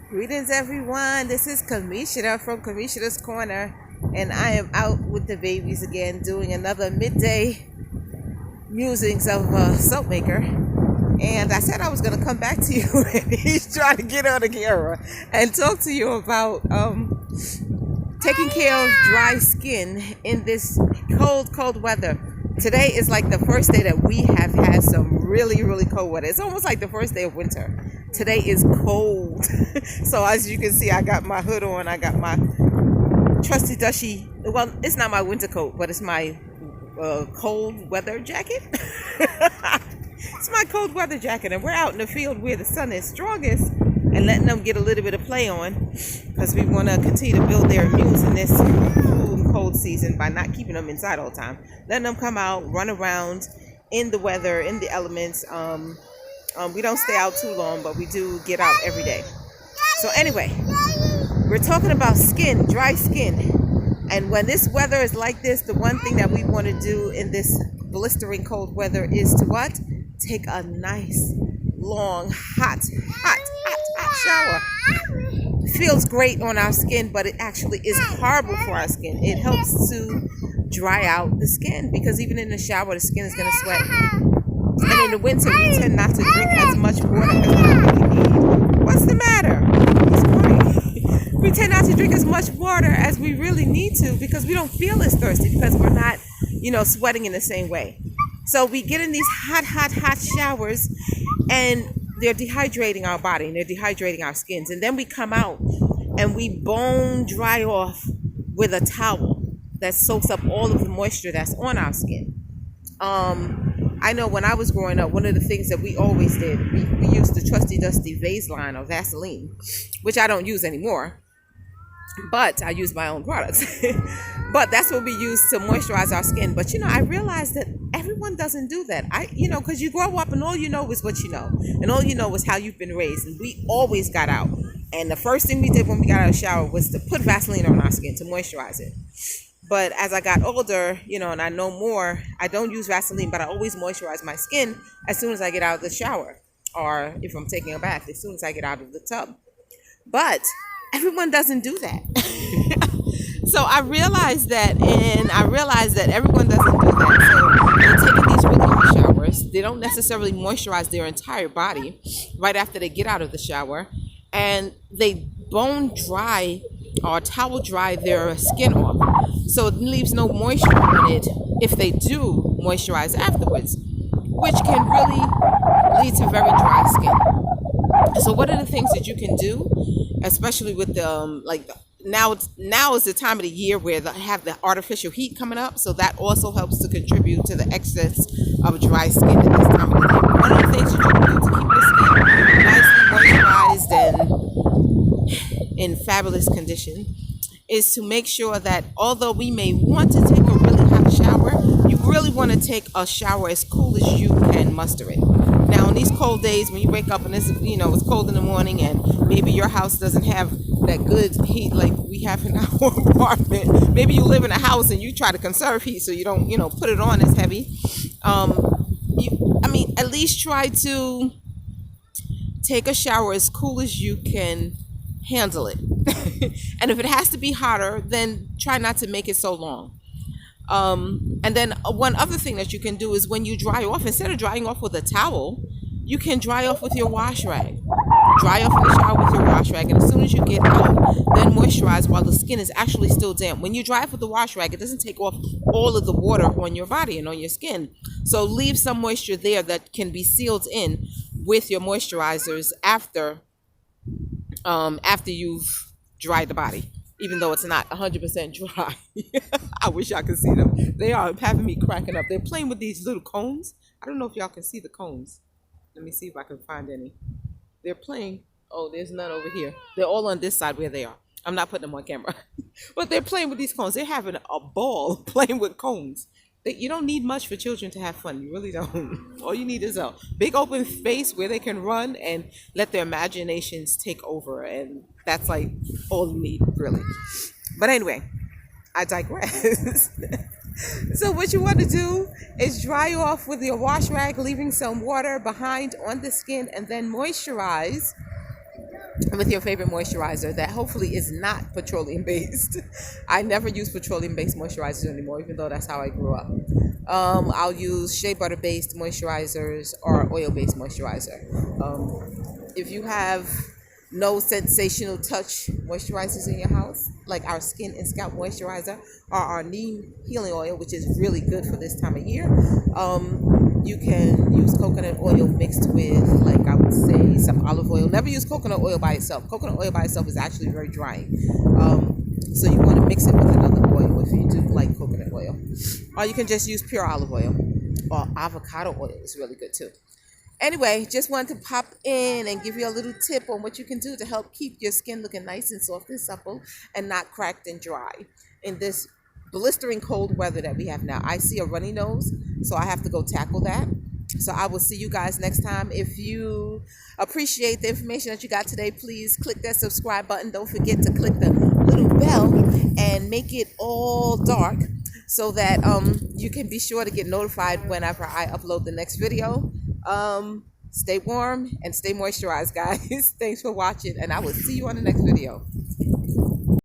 Greetings, everyone. This is Kamishita from Kamishita's Corner, and I am out with the babies again, doing another midday musings of soap maker. And I said I was going to come back to you, and he's trying to get on the camera and talk to you about taking care of dry skin in this cold weather. Today is like the first day that we have had some really cold weather. It's almost like the first day of winter. Today is cold. So as you can see, I got my hood on. I got my trusty dusty, well, it's not my winter coat, but it's my cold weather jacket. It's my cold weather jacket, and we're out in the field where the sun is strongest and letting them get a little bit of play on, because we want to continue to build their immunes in this cold season by not keeping them inside all the time, letting them come out, run around in the weather, in the elements. We don't stay out too long, but we do get out every day. So anyway, we're talking about skin, dry skin. And when this weather is like this, the one thing that we want to do in this blistering cold weather is to what? Take a nice, long, hot shower. It feels great on our skin, but it actually is horrible for our skin. It helps to dry out the skin, because even in the shower, the skin is going to sweat. And in the winter, we tend not to drink as much water as we really need. What's the matter? He's crying. We tend not to drink as much water as we really need to, because we don't feel as thirsty, because we're not, sweating in the same way. So we get in these hot showers, and they're dehydrating our body, and they're dehydrating our skins. And then we come out and we bone dry off with a towel that soaks up all of the moisture that's on our skin. I know when I was growing up, one of the things that we always did, we used the trusty dusty Vaseline or Vaseline, which I don't use anymore, but I use my own products. But that's what we use to moisturize our skin. But I realized that everyone doesn't do that. Because you grow up and all you know is what you know, and all you know is how you've been raised. And we always got out, and the first thing we did when we got out of the shower was to put Vaseline on our skin to moisturize it. But as I got older, and I know more, I don't use Vaseline, but I always moisturize my skin as soon as I get out of the shower, or if I'm taking a bath, as soon as I get out of the tub. But everyone doesn't do that. So I realized that, everyone doesn't do that. So they're taking these really hot showers. They don't necessarily moisturize their entire body right after they get out of the shower, and they bone dry or towel dry their skin off. So it leaves no moisture on it if they do moisturize afterwards, which can really lead to very dry skin. So what are the things that you can do, especially with now is the time of the year where they have the artificial heat coming up, so that also helps to contribute to the excess of dry skin at this time of the year. One of the things that you can do to keep the skin nicely moisturized and in fabulous condition is to make sure that although we may want to take a really hot shower, you really want to take a shower as cool as you can muster it. Now, on these cold days, when you wake up and it's cold in the morning, and maybe your house doesn't have that good heat like we have in our apartment. Maybe you live in a house and you try to conserve heat, so you don't, put it on as heavy. At least try to take a shower as cool as you can handle it. And if it has to be hotter, then try not to make it so long. And then one other thing that you can do is when you dry off, instead of drying off with a towel, you can dry off with your wash rag. Dry off in the shower with your wash rag, and as soon as you get out, then moisturize while the skin is actually still damp. When you dry off with the wash rag, it doesn't take off all of the water on your body and on your skin. So leave some moisture there that can be sealed in with your moisturizers after you've dried the body, even though it's not 100% dry. I wish y'all could see them. They are having me cracking up. They're playing with these little cones. I don't know if y'all can see the cones. Let me see if I can find any. They're playing. Oh, there's none over here. They're all on this side where they are. I'm not putting them on camera. But they're playing with these cones. They're having a ball playing with cones. You don't need much for children to have fun. You really don't. All you need is a big open space where they can run and let their imaginations take over. And that's like all you need, really. But anyway, I digress. So what you want to do is dry off with your wash rag, leaving some water behind on the skin, and then moisturize with your favorite moisturizer that hopefully is not petroleum based. I never use petroleum based moisturizers anymore, even though that's how I grew up. I'll use shea butter based moisturizers or oil based moisturizer. If you have no sensational touch moisturizers in your house, like our skin and scalp moisturizer or our neem healing oil, which is really good for this time of year, you can use coconut oil mixed with, like, I would say, some olive oil. Never use coconut oil by itself. Coconut oil by itself is actually very drying. So you want to mix it with another oil if you do like coconut oil. Or you can just use pure olive oil, or avocado oil is really good too. Anyway, just wanted to pop in and give you a little tip on what you can do to help keep your skin looking nice and soft and supple and not cracked and dry in this blistering cold weather that we have now. I see a runny nose, so I have to go tackle that. So I will see you guys next time. If you appreciate the information that you got today, please click that subscribe button. Don't forget to click the little bell and make it all dark so that you can be sure to get notified whenever I upload the next video. Stay warm and stay moisturized, guys. Thanks for watching, and I will see you on the next video.